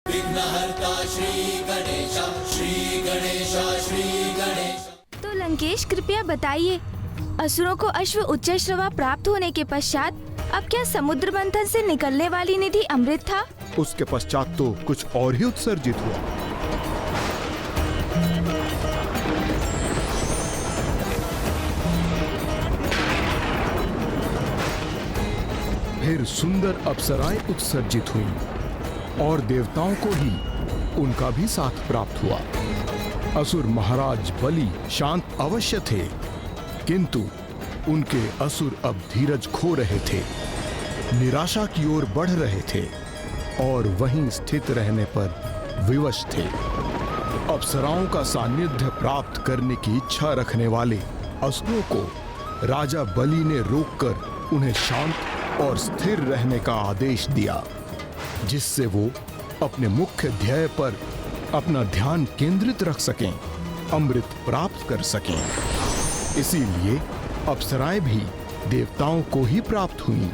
विघ्नहर्ता श्री गणेश, श्री गणेश, श्री गणेश। तो लंकेश कृपया बताइए, असुरों को अश्व उच्चश्रवा प्राप्त होने के पश्चात अब क्या समुद्र मंथन से निकलने वाली निधि अमृत था? उसके पश्चात तो कुछ और ही उत्सर्जित हुआ। फिर सुंदर अप्सराएं उत्सर्जित हुईं और देवताओं को ही उनका भी साथ प्राप्त हुआ। असुर महाराज बलि शांत अवश्य थे, किंतु उनके असुर अब धीरज खो रहे थे, निराशा की ओर बढ़ रहे थे और वहीं स्थित रहने पर विवश थे। अप्सराओं का सानिध्य प्राप्त करने की इच्छा रखने वाले असुरों को राजा बलि ने रोककर उन्हें शांत और स्थिर रहने का आदेश दिया, जिससे वो अपने मुख्य ध्येय पर अपना ध्यान केंद्रित रख सकें, अमृत प्राप्त कर सकें। इसीलिए अप्सराएं भी देवताओं को ही प्राप्त हुईं।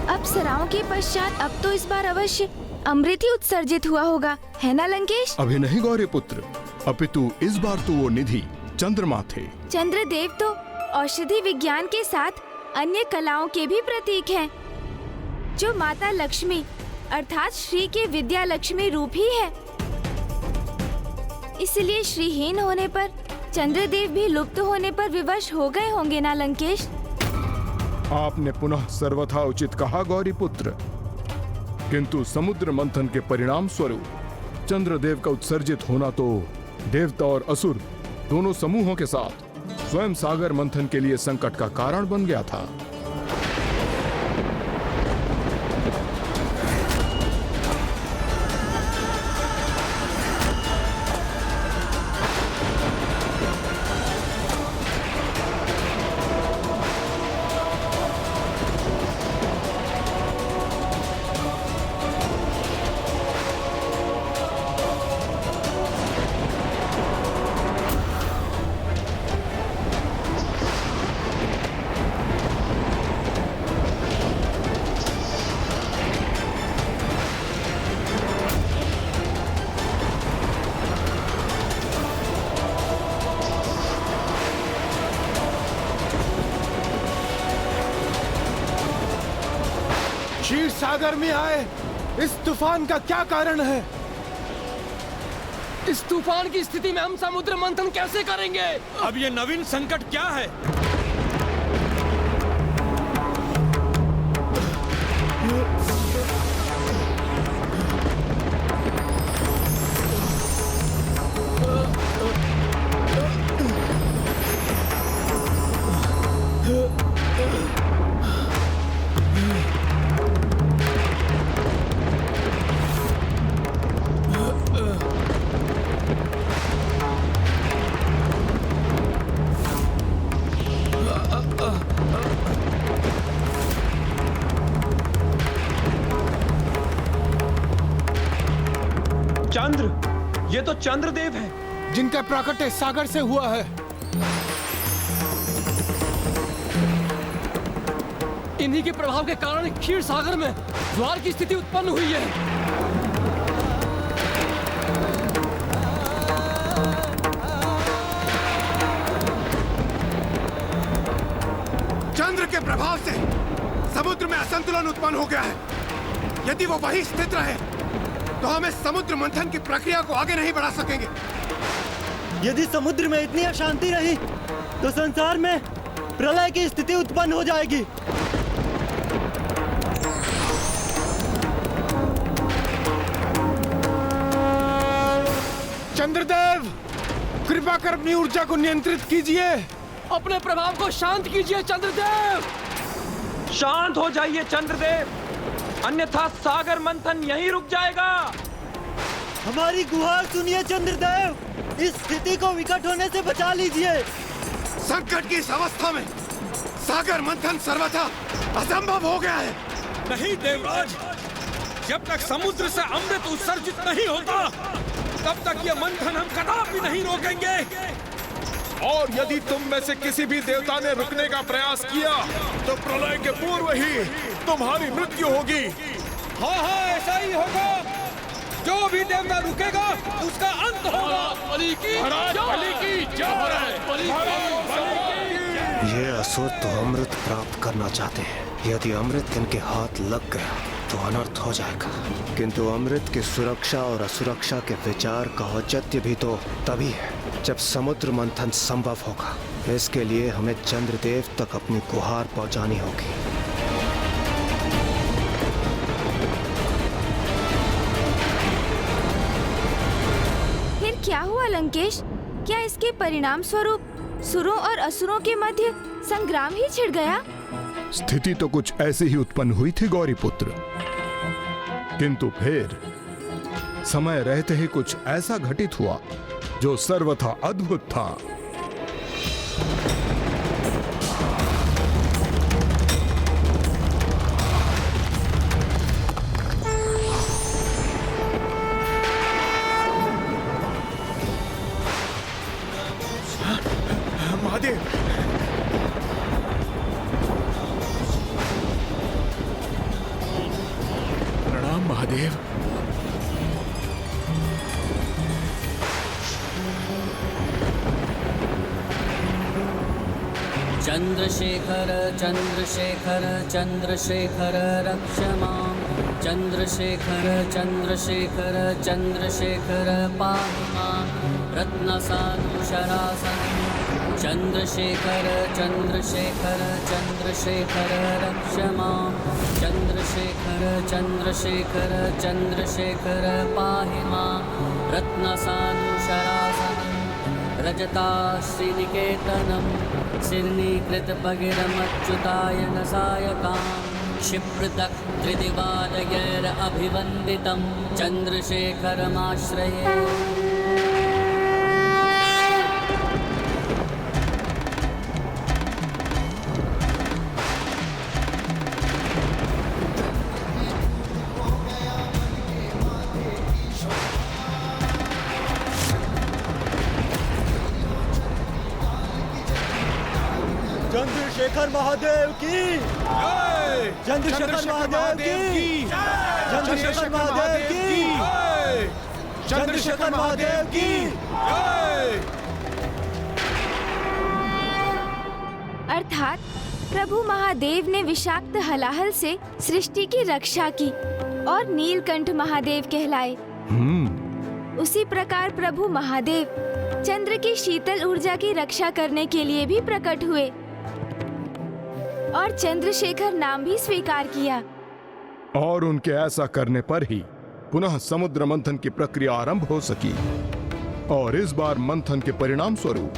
अप्सराओं के पश्चात अब तो इस बार अवश्य अमृत ही उत्सर्जित हुआ होगा, है ना लंकेश? अभी नहीं गौरी पुत्र, अपितु इस बार तो वो निधि चंद्रमा थे। चंद्रदेव तो औषधि विज्ञान के साथ अन्य कलाओं के भी प्रतीक हैं, जो माता लक्ष्मी अर्थात श्री के विद्या लक्ष्मी रूप ही है। इसलिए श्रीहीन होने पर चंद्रदेव भी लुप्त होने पर विवश हो गए होंगे ना लंकेश? आपने पुनः सर्वथा उचित कहा गौरी पुत्र, किंतु समुद्र मंथन के परिणाम स्वरूप चंद्रदेव का उत्सर्जित होना तो देवता और असुर दोनों समूहों के साथ स्वयं सागर मंथन के लिए संकट का कारण बन गया था। क्षीर सागर में आए इस तूफान का क्या कारण है? इस तूफान की स्थिति में हम समुद्र मंथन कैसे करेंगे? अब ये नवीन संकट क्या है? चंद्र, ये तो चंद्रदेव है, जिनका प्राकट्य सागर से हुआ है। इन्हीं के प्रभाव के कारण क्षीर सागर में ज्वार की स्थिति उत्पन्न हुई है। चंद्र के प्रभाव से समुद्र में असंतुलन उत्पन्न हो गया है। यदि वो वहीं स्थित रहे तो हम इस समुद्र मंथन की प्रक्रिया को आगे नहीं बढ़ा सकेंगे। यदि समुद्र में इतनी अशांति रही तो संसार में प्रलय की स्थिति उत्पन्न हो जाएगी। चंद्रदेव, कृपा कर अपनी ऊर्जा को नियंत्रित कीजिए। अपने प्रभाव को शांत कीजिए चंद्रदेव। शांत हो जाइए चंद्रदेव, अन्यथा सागर मंथन यहीं रुक जाएगा। हमारी गुहार सुनिए चंद्रदेव, इस स्थिति को विकट होने से बचा लीजिए। संकट की इस अवस्था में सागर मंथन सर्वथा असंभव हो गया है। नहीं देवराज, जब तक समुद्र से अमृत उत्सर्जित नहीं होता तब तक ये मंथन हम कदापि नहीं रोकेंगे। और यदि तुम में से किसी भी देवता ने रुकने का प्रयास किया तो प्रलय के पूर्व ही तुम्हारी मृत्यु होगी। हाँ हाँ, ऐसा ही होगा। जो भी देवता रुकेगा उसका अंत होगा। बलि की ये असुर तो अमृत प्राप्त करना चाहते हैं। यदि अमृत इनके हाथ लग गया तो अनर्थ हो जाएगा। किंतु अमृत की सुरक्षा और असुरक्षा के विचार का औचित्य भी तो तभी है जब समुद्र मंथन संभव होगा। इसके लिए हमें चंद्रदेव तक अपनी गुहार पहुंचानी होगी। फिर क्या हुआ लंकेश? क्या इसके परिणाम स्वरूप सुरों और असुरों के मध्य संग्राम ही छिड़ गया? स्थिति तो कुछ ऐसी ही उत्पन्न हुई थी गौरीपुत्र, किंतु फिर समय रहते ही कुछ ऐसा घटित हुआ जो सर्वथा अद्भुत था। महादेव, प्रणाम महादेव। चंद्रशेखर चंद्रशेखर चंद्रशेखर रक्ष मां। चंद्रशेखर चंद्रशेखर चंद्रशेखर पाहि मां। रत्नसानुशरासनं। चंद्रशेखर चंद्रशेखर चंद्रशेखर रक्ष मां। चंद्रशेखर चंद्रशेखर चंद्रशेखर पाहि मां। रत्नसानुशरासनं। रजताश्रीनिकेतनं। सिर्नीकृतभगिरमच्युतायन सायकां। क्षिप्रदक्त्रिदिवालयैरभिवन्दितं चन्द्रशेखरमाश्रये। चंद्रशेखर महादेव की। चंद्रशेखर महादेव की। चंद्रशेखर महादेव की। चंद्रशेखर महादेव की। अर्थात प्रभु महादेव ने विषाक्त हलाहल से सृष्टि की रक्षा की और नीलकंठ महादेव कहलाए। उसी प्रकार प्रभु महादेव चंद्र की शीतल ऊर्जा की रक्षा करने के लिए भी प्रकट हुए और चंद्रशेखर नाम भी स्वीकार किया। और उनके ऐसा करने पर ही पुनः समुद्र मंथन की प्रक्रिया आरंभ हो सकी। और इस बार मंथन के परिणाम स्वरूप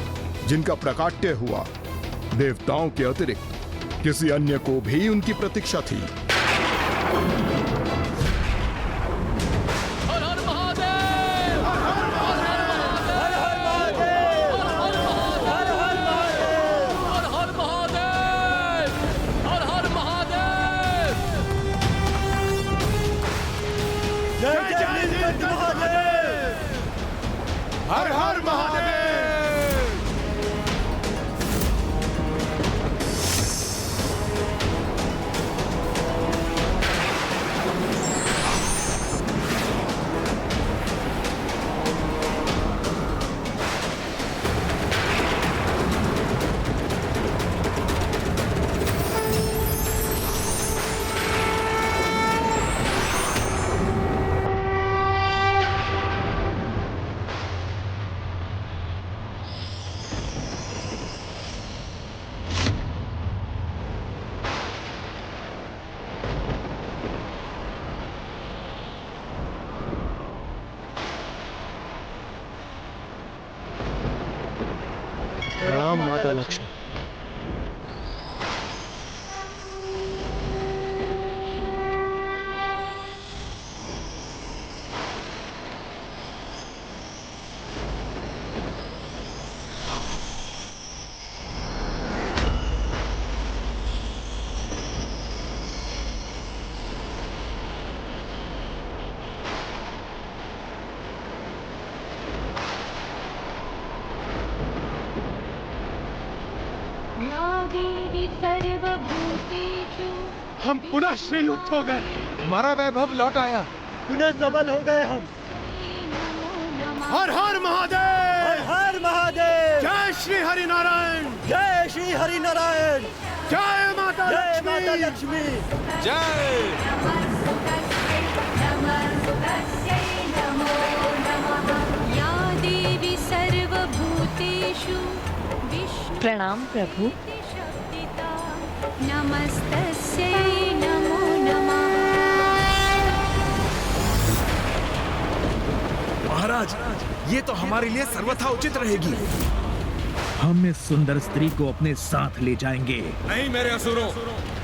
जिनका प्रकाट्य हुआ, देवताओं के अतिरिक्त किसी अन्य को भी उनकी प्रतीक्षा थी। हर हर महादेव। प्रणाम माता लक्ष्मी। हम पुनः श्रीयुक्त हो गए, हमारा वैभव लौट आया, पुनः सबल हो गए हम। हर हर महादेव, हर हर महादेव। जय श्री हरि नारायण, जय श्री हरि नारायण, जय माता जय माता लक्ष्मी, लक्ष्मी। जय। या देवी सर्वभूतेषु प्रणाम प्रभु। नमस्तस्यै नमो नमः। महाराज, ये तो हमारे लिए सर्वथा उचित रहेगी। हम इस सुंदर स्त्री को अपने साथ ले जाएंगे। नहीं मेरे असुरों,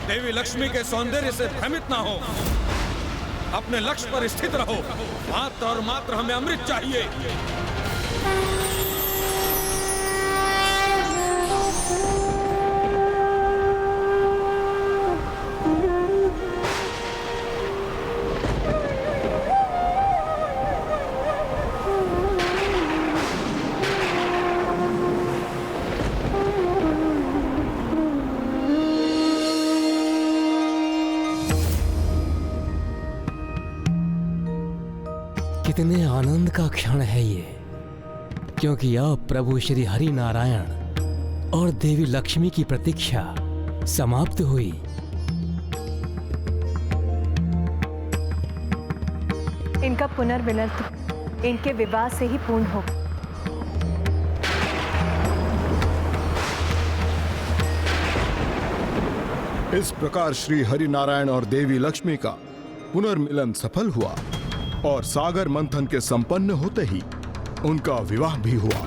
देवी लक्ष्मी के सौंदर्य से भ्रमित ना हो, अपने लक्ष्य पर स्थित रहो। मात्र और मात्र हमें अमृत चाहिए। कितने आनंद का क्षण है ये, क्योंकि अब प्रभु श्री हरि नारायण और देवी लक्ष्मी की प्रतीक्षा समाप्त हुई। इनका पुनर्विनर्त इनके विवाह से ही पूर्ण हो। इस प्रकार श्री हरि नारायण और देवी लक्ष्मी का पुनर्मिलन सफल हुआ और सागर मंथन के संपन्न होते ही उनका विवाह भी हुआ।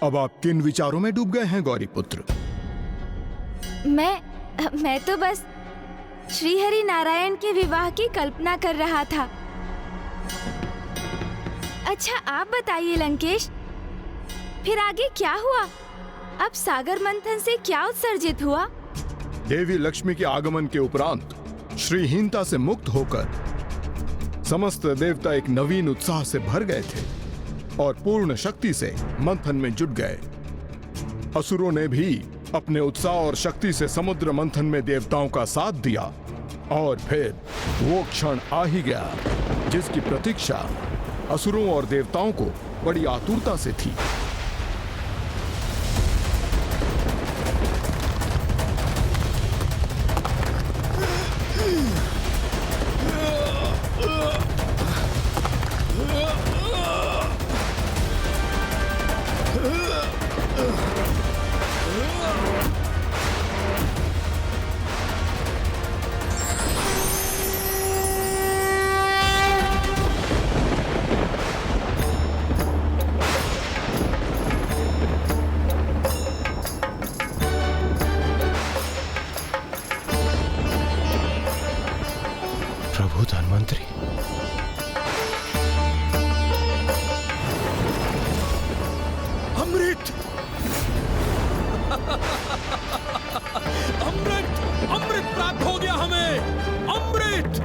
अब आप किन विचारों में डूब गए हैं गौरी पुत्र? मैं तो बस श्री हरि नारायण के विवाह की कल्पना कर रहा था। अच्छा आप बताइए लंकेश, फिर आगे क्या हुआ? अब सागर मंथन से क्या उत्सर्जित हुआ? देवी लक्ष्मी के आगमन के उपरांत श्रीहीनता से मुक्त होकर समस्त देवता एक नवीन उत्साह से भर गए थे और पूर्ण शक्ति से मंथन में जुट गए। असुरों ने भी अपने उत्साह और शक्ति से समुद्र मंथन में देवताओं का साथ दिया और फिर वो क्षण आ ही गया जिसकी प्रतीक्षा असुरों और देवताओं को बड़ी आतुरता से थी। प्रभु धन्वंतरी, अमृत अमृत अमृत प्राप्त हो गया हमें, अमृत।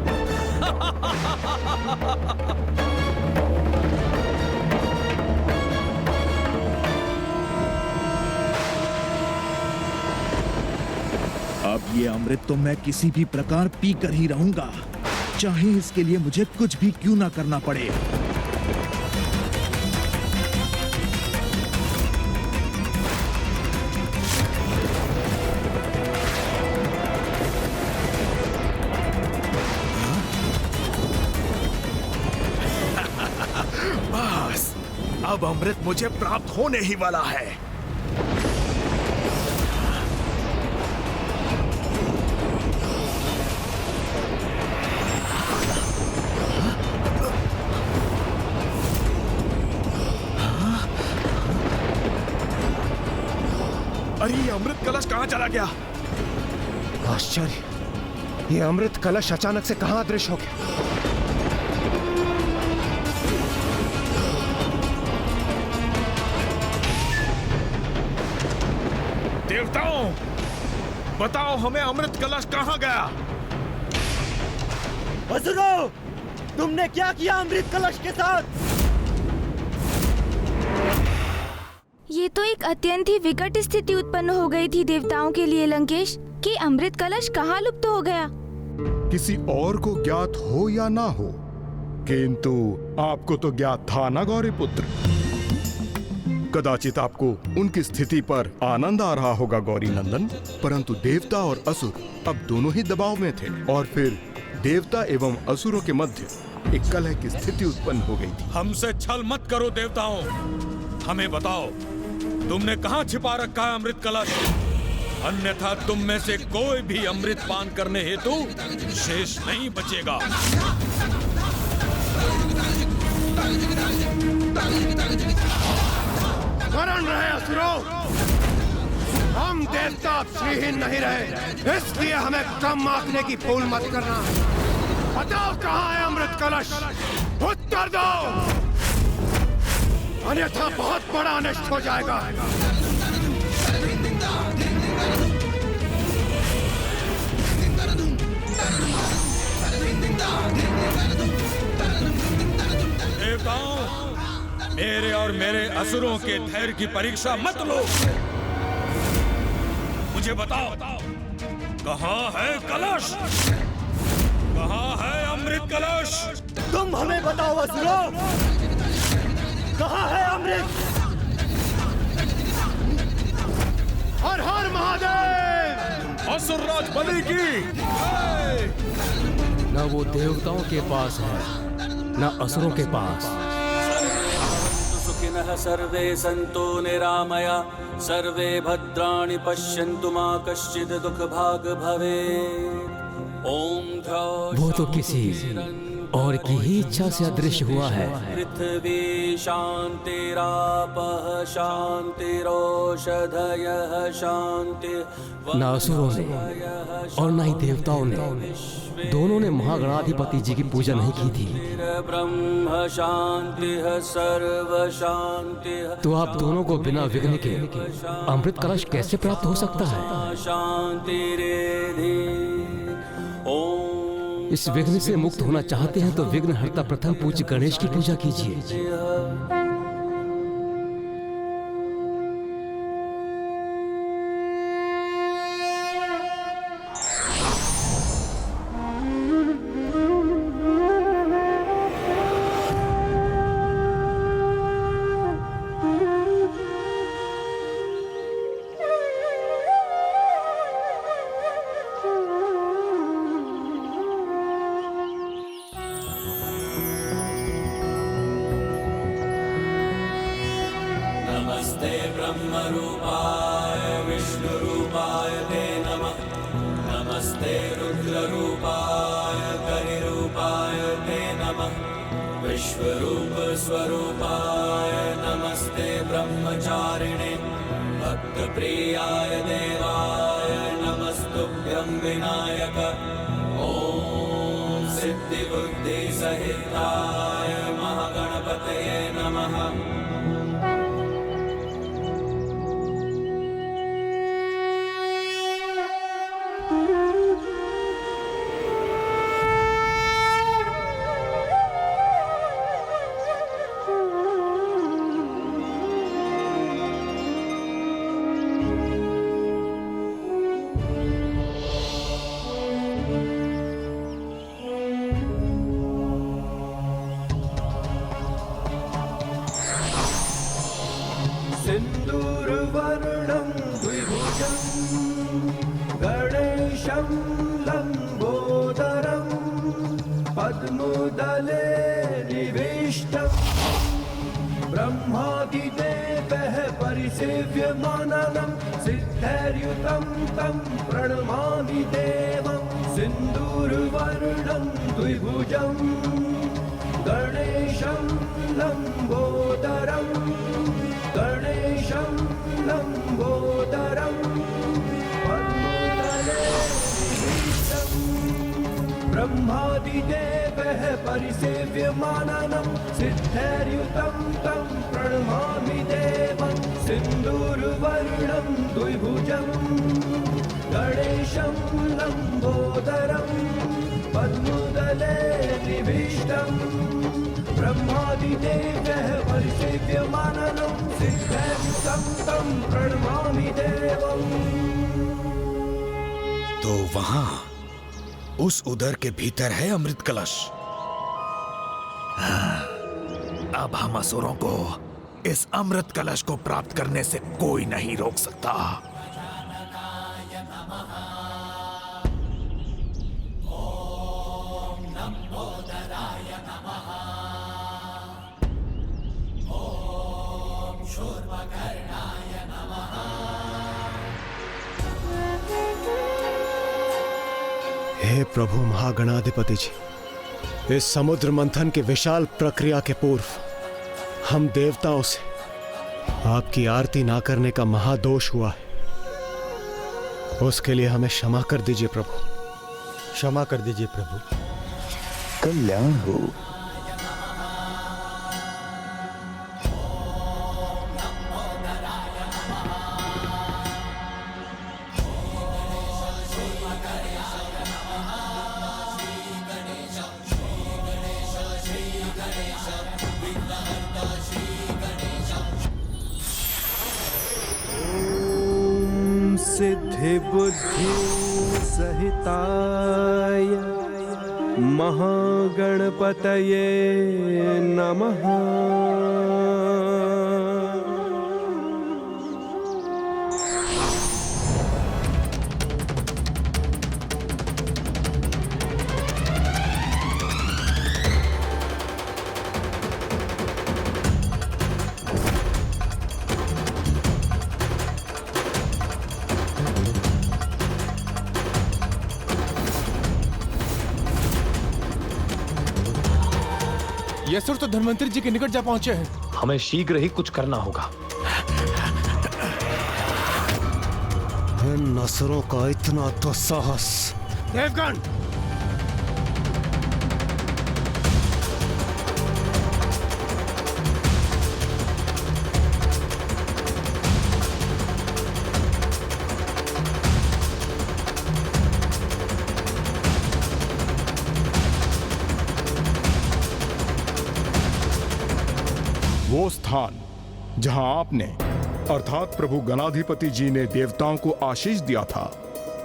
अब ये अमृत तो मैं किसी भी प्रकार पी कर ही रहूंगा, चाहे इसके लिए मुझे कुछ भी क्यों ना करना पड़े। बस अब अमृत मुझे प्राप्त होने ही वाला है। अरे ये अमृत कलश कहाँ चला गया? आश्चर्य, ये अमृत कलश अचानक से कहां अदृश्य हो गया? देवताओं, बताओ हमें अमृत कलश कहाँ गया? असुरों, तुमने क्या किया अमृत कलश के साथ? ये तो एक अत्यंत ही विकट स्थिति उत्पन्न हो गई थी देवताओं के लिए लंकेश, कि अमृत कलश कहाँ लुप्त हो गया। किसी और को ज्ञात हो या ना हो, किंतु आपको तो ज्ञात था ना गौरीपुत्र। कदाचित आपको उनकी स्थिति पर आनंद आ रहा होगा गौरी नंदन, परंतु देवता और असुर अब दोनों ही दबाव में थे और फिर देवता एवं असुरों के मध्य एक कलह की स्थिति उत्पन्न हो गई थी। हमसे छल मत करो देवताओं, हमें बताओ तुमने कहाँ छिपा रखा है अमृत कलश? अन्यथा तुम में से कोई भी अमृत पान करने हेतु शेष नहीं बचेगा। स्मरण रहे असुरों, हम देवता श्रीहीन नहीं रहे, इसलिए हमें कम आंकने की भूल मत करना। बताओ कहाँ है अमृत कलश? उत्तर दो, अन्यथा बहुत बड़ा अनिष्ट हो जाएगा। देवताओं, मेरे और मेरे असुरों के धैर्य की परीक्षा मत लो। मुझे बताओ कहाँ है कलश? कहाँ है अमृत कलश? तुम हमें बताओ असुरों, कहाँ है अमृत? हर हर महादेव! असुरराज बलि की न वो देवताओं के पास है न असुरों के पास। सुखिनः सर्वे सन्तु निरामया, सर्वे भद्राणि पश्यन्तु मा कश्चित् दुःखभाग् भवेत्। ओम वो तो किसी और की ही इच्छा से अदृश्य हुआ है। पृथ्वी शान्तिरापः शान्तिरोषधयः शान्ति। न असुरों ने और न ही देवताओं ने, दोनों ने महागणाधिपति जी की पूजा नहीं की थी। ब्रह्म शान्तिः सर्व शान्तिः। तो आप दोनों को बिना विघ्न के अमृत कलश कैसे प्राप्त हो सकता है? शान्तिरेधि। ओम। इस विघ्न से मुक्त होना चाहते हैं तो विघ्न हरता प्रथम पूज्य गणेश की पूजा कीजिए। नमस्ते ब्रह्मरूपाय विष्णुरूपाय ते नमः। नमस्ते रुद्ररूपाय करिरूपाय ते नमः। विश्वरूप स्वरूपाय नमस्ते ब्रह्मचारिणे। भक्तप्रियाय देवाय नमस्तुभ्यं विनायक। ॐ सिद्धिबुद्धिसहिताय महागणपतये नमः। सिन्दूरवर्णं द्विभुजं गणेशं लम्बोदरं पद्मदले निविष्टं ब्रह्मादिदेवः परिसेव्यमानं सिद्धैर्युतं तं प्रणमामि देवं। सिन्दूरवर्णं द्विभुजं गणेशं लम्बोदरं गणेशं लम्बोदरं पद्मदले निविष्टं ब्रह्मादिदेवः परिसेव्यमानं सिद्धैर्युतं तं प्रणमामि देवं। सिन्दूर वर्णं द्विभुजं गणेशं लम्बोदरं पद्मदले निविष्टं ब्रह्मादिदेवः परिसेव्यमाननं सिद्धं तं प्रणमामि देवम्। तो वहां उस उदर के भीतर है अमृत कलश। अब हम असुरों को इस अमृत कलश को प्राप्त करने से कोई नहीं रोक सकता। हे प्रभु महागणाधिपति जी, इस समुद्र मंथन की विशाल प्रक्रिया के पूर्व हम देवताओं से आपकी आरती ना करने का महादोष हुआ है। उसके लिए हमें क्षमा कर दीजिए प्रभु। क्षमा कर दीजिए प्रभु। कल्याण हो। सिद्धि बुद्धि सहिताय महागणपतये नमः। ये असुर तो धन्वंतरी जी के निकट जा पहुंचे हैं। हमें शीघ्र ही कुछ करना होगा। इन असुरों का इतना दुस्साहस। देवगण, वो स्थान जहां आपने अर्थात प्रभु गणाधिपति जी ने देवताओं को आशीष दिया था,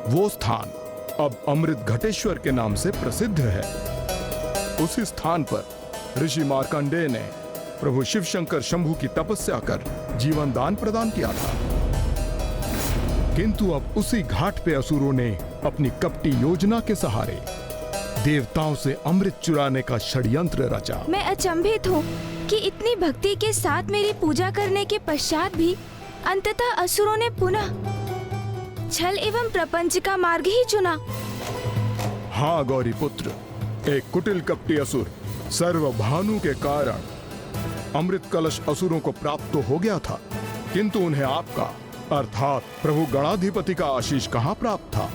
वो स्थान अब अमृत घटेश्वर के नाम से प्रसिद्ध है। उसी स्थान पर ऋषि मार्कंडेय ने प्रभु शिव शंकर शंभु की तपस्या कर जीवन दान प्रदान किया था। किंतु अब उसी घाट पे असुरों ने अपनी कपटी योजना के सहारे देवताओं से अमृत चुराने का षड्यंत्र रचा। मैं अचंभित हूँ कि इतनी भक्ति के साथ मेरी पूजा करने के पश्चात भी अंततः असुरों ने पुनः छल एवं प्रपंच का मार्ग ही चुना। हाँ गौरी पुत्र, एक कुटिल कपटी असुर सर्वभानु के कारण अमृत कलश असुरों को प्राप्त तो हो गया था, किंतु उन्हें आपका अर्थात प्रभु गणाधिपति का आशीष कहाँ प्राप्त था।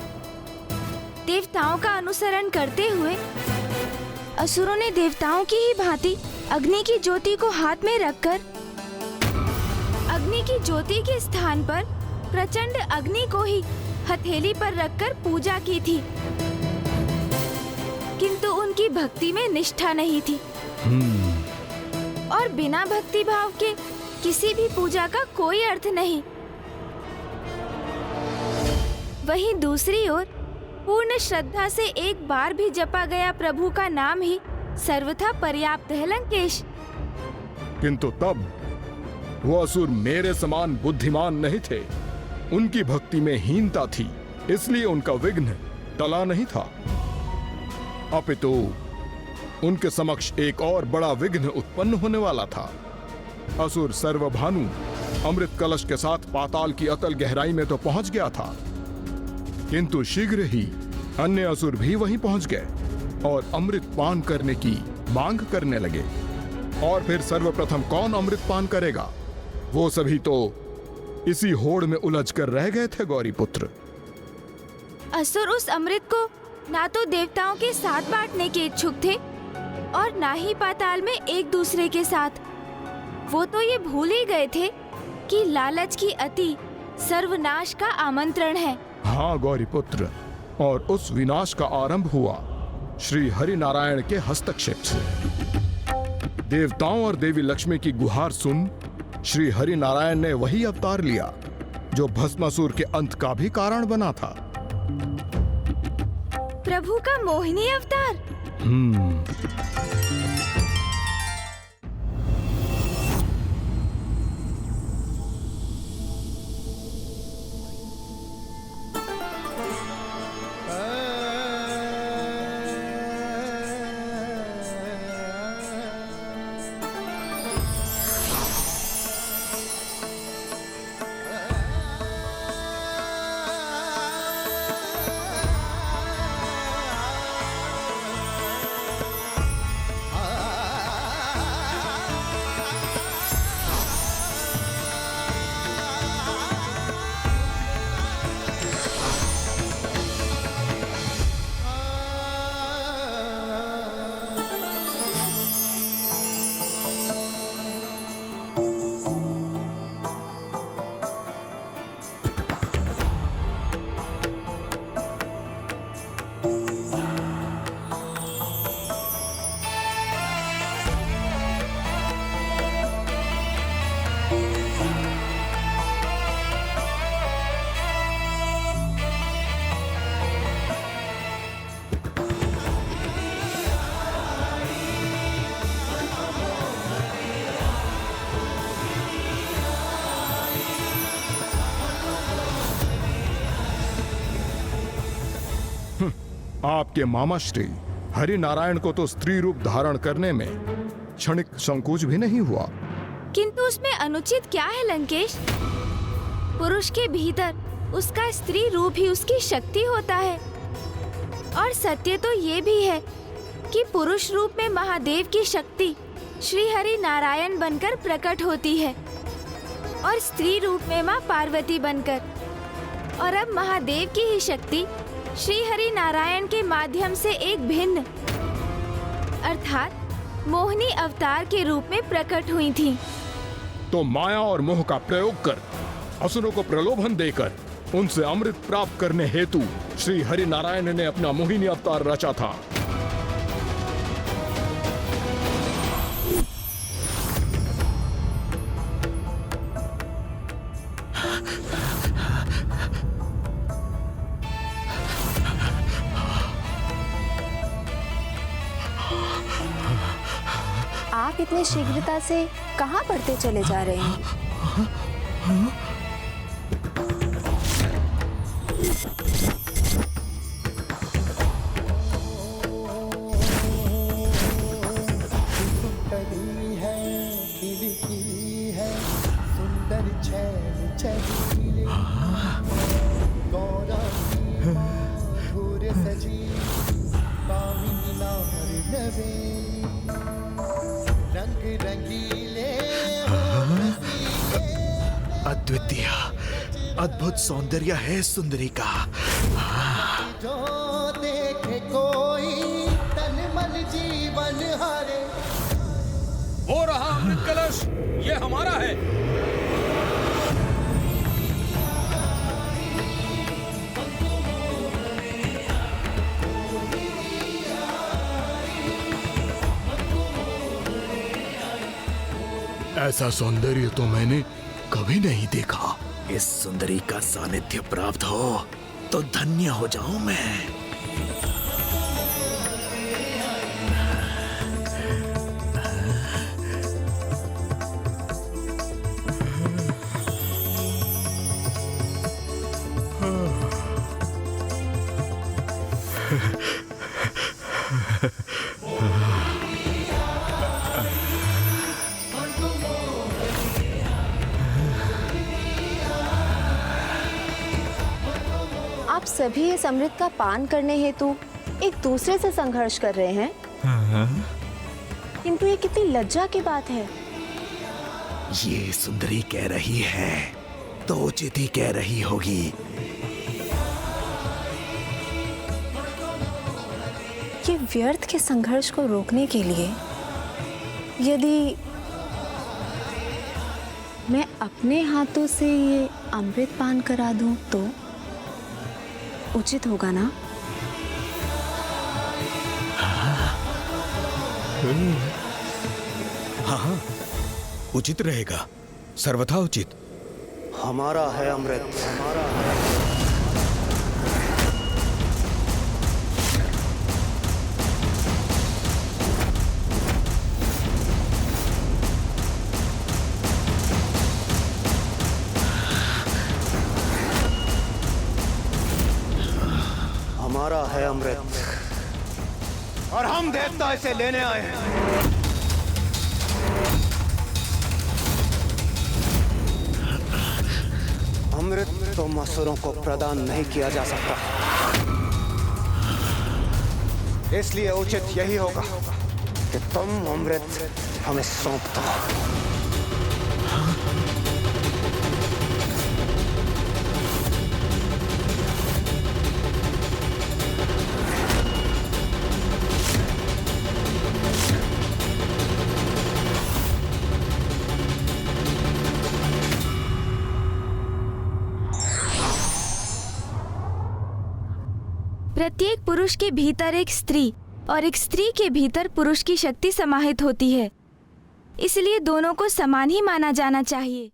देवताओं का अनुसरण करते हुए असुरों ने देवताओं की ही भांति अग्नि की ज्योति को हाथ में रखकर अग्नि की ज्योति के स्थान पर प्रचंड अग्नि को ही हथेली पर रखकर पूजा की थी, किंतु उनकी भक्ति में निष्ठा नहीं थी और बिना भक्ति भाव के किसी भी पूजा का कोई अर्थ नहीं। वहीं दूसरी ओर पूर्ण श्रद्धा से एक बार भी जपा गया प्रभु का नाम ही सर्वथा पर्याप्त है लंकेश। किंतु तब वो असुर मेरे समान बुद्धिमान नहीं थे। उनकी भक्ति में हीनता थी, इसलिए उनका विघ्न टला नहीं था, अपितु उनके समक्ष एक और बड़ा विघ्न उत्पन्न होने वाला था। असुर सर्वभानु अमृत कलश के साथ पाताल की अतल गहराई में तो पहुंच गया था, किंतु शीघ्र ही अन्य असुर भी वहीं पहुंच गए और अमृत पान करने की मांग करने लगे। और फिर सर्वप्रथम कौन अमृत पान करेगा? वो सभी तो इसी होड़ में उलझकर रह गए थे गौरी पुत्र। असुर उस अमृत को ना तो देवताओं के साथ बांटने के इच्छुक थे और ना ही पाताल में एक दूसरे के साथ। वो तो ये भूल ही गए थे कि लालच की अति सर्वनाश का आमंत्रण है। हाँ गौरीपुत्र, और उस विनाश का आरंभ हुआ श्री हरि नारायण के हस्तक्षेप से। देवताओं और देवी लक्ष्मी की गुहार सुन श्री हरि नारायण ने वही अवतार लिया जो भस्मासुर के अंत का भी कारण बना था। प्रभु का मोहिनी अवतार। आपके मामा श्री हरि नारायण को तो स्त्री रूप धारण करने में क्षणिक संकोच भी नहीं हुआ। किंतु उसमें अनुचित क्या है लंकेश? पुरुष के भीतर उसका स्त्री रूप ही उसकी शक्ति होता है। और सत्य तो ये भी है कि पुरुष रूप में महादेव की शक्ति श्री हरि नारायण बनकर प्रकट होती है और स्त्री रूप में माँ पार्वती बनकर। और अब महादेव की ही शक्ति श्री हरि नारायण के माध्यम से एक भिन्न अर्थात मोहिनी अवतार के रूप में प्रकट हुई थी। तो माया और मोह का प्रयोग कर असुरों को प्रलोभन देकर उनसे अमृत प्राप्त करने हेतु श्री हरि नारायण ने अपना मोहिनी अवतार रचा था। आप इतने शीघ्रता से कहाँ बढ़ते चले जा रहे हैं? अद्वितीय अद्भुत सौंदर्य है सुंदरी का। जो देखे कोई तन मन जीवन हारे। वो रहा अमृत कलश, ये हमारा है। ऐसा सौंदर्य तो मैंने कभी नहीं देखा। इस सुंदरी का सानिध्य प्राप्त हो तो धन्य हो जाऊं मैं। आप सभी इस अमृत का पान करने हेतु एक दूसरे से संघर्ष कर रहे हैं। किंतु ये कितनी लज्जा की बात है। ये सुंदरी कह रही है तो उचित ही कह रही होगी। ये व्यर्थ के संघर्ष को रोकने के लिए यदि मैं अपने हाथों से ये अमृत पान करा दूं तो उचित होगा ना? हाँ, उचित रहेगा, सर्वथा उचित। हमारा है अमृत, हमारा है। हमारा है अमृत और हम देवता इसे लेने आए हैं। अमृत तो असुरों को प्रदान नहीं किया जा सकता, इसलिए उचित यही होगा कि तुम अमृत हमें सौंप दो। प्रत्येक पुरुष के भीतर एक स्त्री और एक स्त्री के भीतर पुरुष की शक्ति समाहित होती है, इसलिए दोनों को समान ही माना जाना चाहिए।